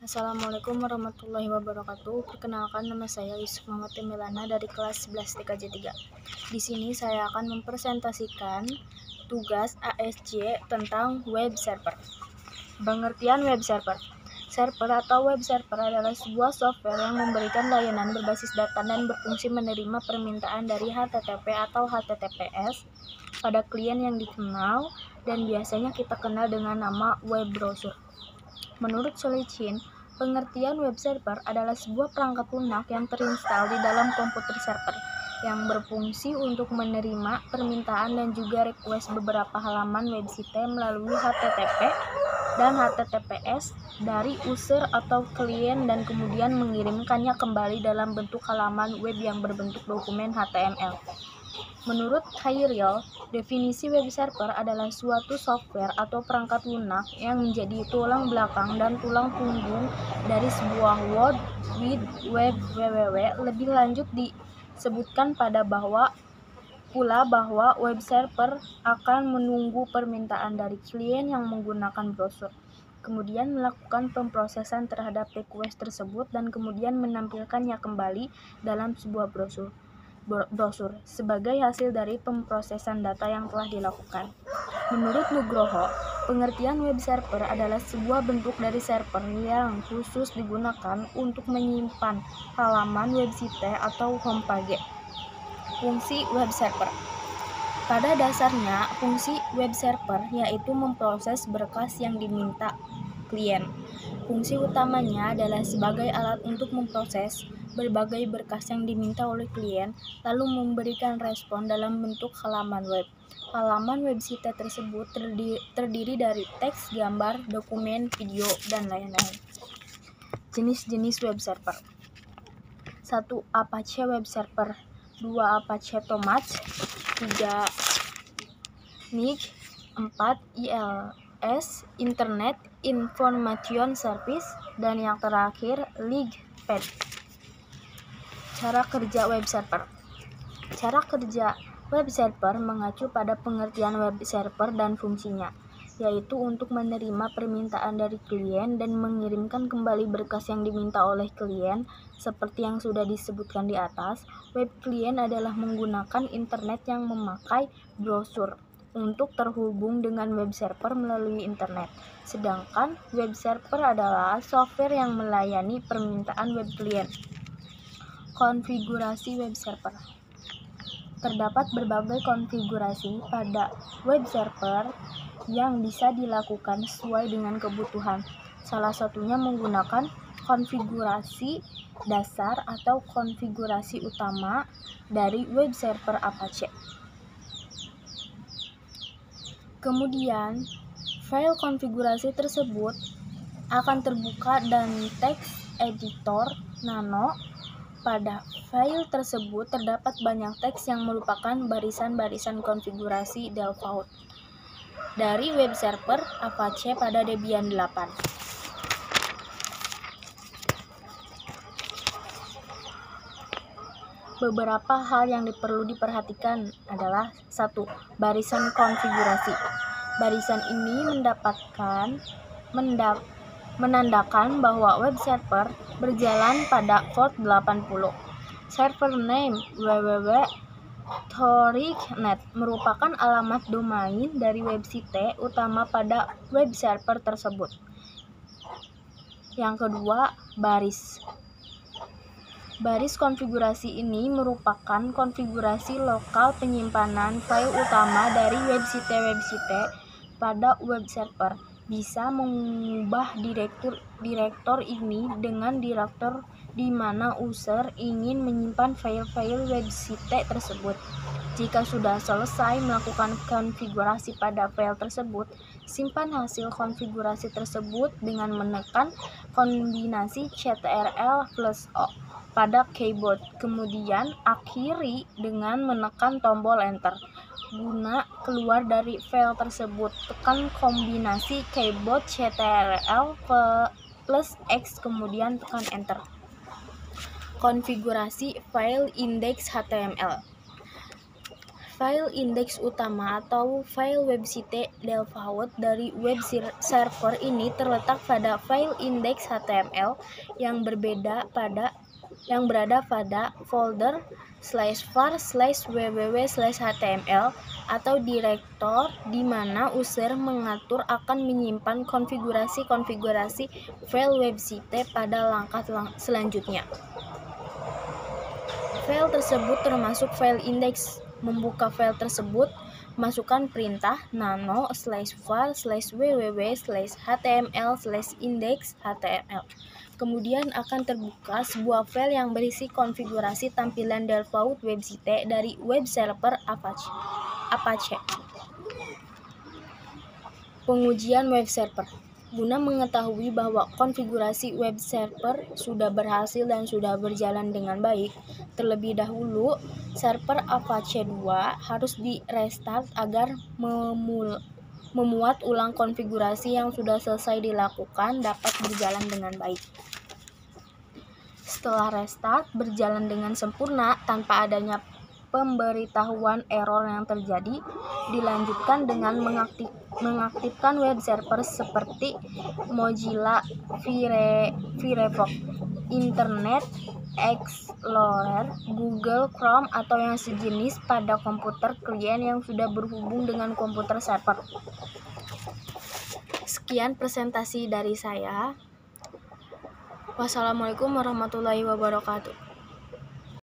Assalamualaikum warahmatullahi wabarakatuh. Perkenalkan, nama saya Yusuf Muhammad Milana dari kelas 11 TKJ 3. Di sini saya akan mempresentasikan tugas ASJ tentang web server. Pengertian web server. Server atau web server adalah sebuah software yang memberikan layanan berbasis data dan berfungsi menerima permintaan dari HTTP atau HTTPS pada klien yang dikenal dan biasanya kita kenal dengan nama web browser. Menurut Solichin, pengertian web server adalah sebuah perangkat lunak yang terinstal di dalam komputer server yang berfungsi untuk menerima permintaan dan juga request beberapa halaman website melalui HTTP dan HTTPS dari user atau klien dan kemudian mengirimkannya kembali dalam bentuk halaman web yang berbentuk dokumen HTML. Menurut Khairil, definisi web server adalah suatu software atau perangkat lunak yang menjadi tulang belakang dan tulang punggung dari sebuah World Wide Web (WWW). Lebih lanjut disebutkan bahwa web server akan menunggu permintaan dari klien yang menggunakan browser, kemudian melakukan pemrosesan terhadap request tersebut dan kemudian menampilkannya kembali dalam sebuah browser sebagai hasil dari pemrosesan data yang telah dilakukan. Menurut Nugroho, pengertian web server adalah sebuah bentuk dari server yang khusus digunakan untuk menyimpan halaman website atau homepage. Fungsi web server. Pada dasarnya, fungsi web server yaitu memproses berkas yang diminta klien. Fungsi utamanya adalah sebagai alat untuk memproses berbagai berkas yang diminta oleh klien, lalu memberikan respon dalam bentuk halaman web. Halaman website tersebut terdiri dari teks, gambar, dokumen, video, dan lain-lain. Jenis-jenis web server. 1. Apache Web Server. 2. Apache Tomasz. 3. NIC. 4. ILS Internet Information Service, dan yang terakhir Lightpad. Cara kerja web server. Cara kerja web server mengacu pada pengertian web server dan fungsinya, yaitu untuk menerima permintaan dari klien dan mengirimkan kembali berkas yang diminta oleh klien. Seperti yang sudah disebutkan di atas, web klien adalah menggunakan internet yang memakai browser untuk terhubung dengan web server melalui internet. Sedangkan web server adalah software yang melayani permintaan web klien. Konfigurasi web server. Terdapat berbagai konfigurasi pada web server yang bisa dilakukan sesuai dengan kebutuhan. Salah satunya menggunakan konfigurasi dasar atau konfigurasi utama dari web server Apache. Kemudian, file konfigurasi tersebut akan terbuka dan teks editor Nano. Pada file tersebut terdapat banyak teks yang merupakan barisan-barisan konfigurasi default dari web server Apache pada Debian 8. Beberapa hal yang perlu diperhatikan adalah 1. Barisan konfigurasi. Barisan ini menandakan bahwa web server berjalan pada port 80. Server name www.toriknet merupakan alamat domain dari website utama pada web server tersebut. Yang kedua, baris. Baris konfigurasi ini merupakan konfigurasi lokal penyimpanan file utama dari website pada web server. Bisa mengubah direktor ini dengan direktor di mana user ingin menyimpan file-file website tersebut. Jika sudah selesai melakukan konfigurasi pada file tersebut, simpan hasil konfigurasi tersebut dengan menekan kombinasi Ctrl+O pada keyboard, kemudian akhiri dengan menekan tombol Enter. Guna keluar dari file tersebut, tekan kombinasi keyboard Ctrl+X kemudian tekan Enter. Konfigurasi file index HTML. file indeks utama atau file website default dari web server ini terletak pada file indeks HTML yang berada pada folder /var/www/html atau direktor di mana user mengatur akan menyimpan konfigurasi file website pada langkah selanjutnya. File tersebut termasuk file indeks. Membuka file tersebut, masukkan perintah nano/var/www/html/index.html. Kemudian akan terbuka sebuah file yang berisi konfigurasi tampilan default website dari web server Apache. Pengujian web server. Guna mengetahui bahwa konfigurasi web server sudah berhasil dan sudah berjalan dengan baik, terlebih dahulu server Apache 2 harus di-restart agar memuat ulang konfigurasi yang sudah selesai dilakukan dapat berjalan dengan baik. Setelah restart berjalan dengan sempurna tanpa adanya pemberitahuan error yang terjadi, dilanjutkan dengan mengaktifkan web server seperti Mozilla Firefox, Internet Explorer, Google Chrome, atau yang sejenis pada komputer klien yang sudah berhubung dengan komputer server. Sekian presentasi dari saya. Wassalamualaikum warahmatullahi wabarakatuh.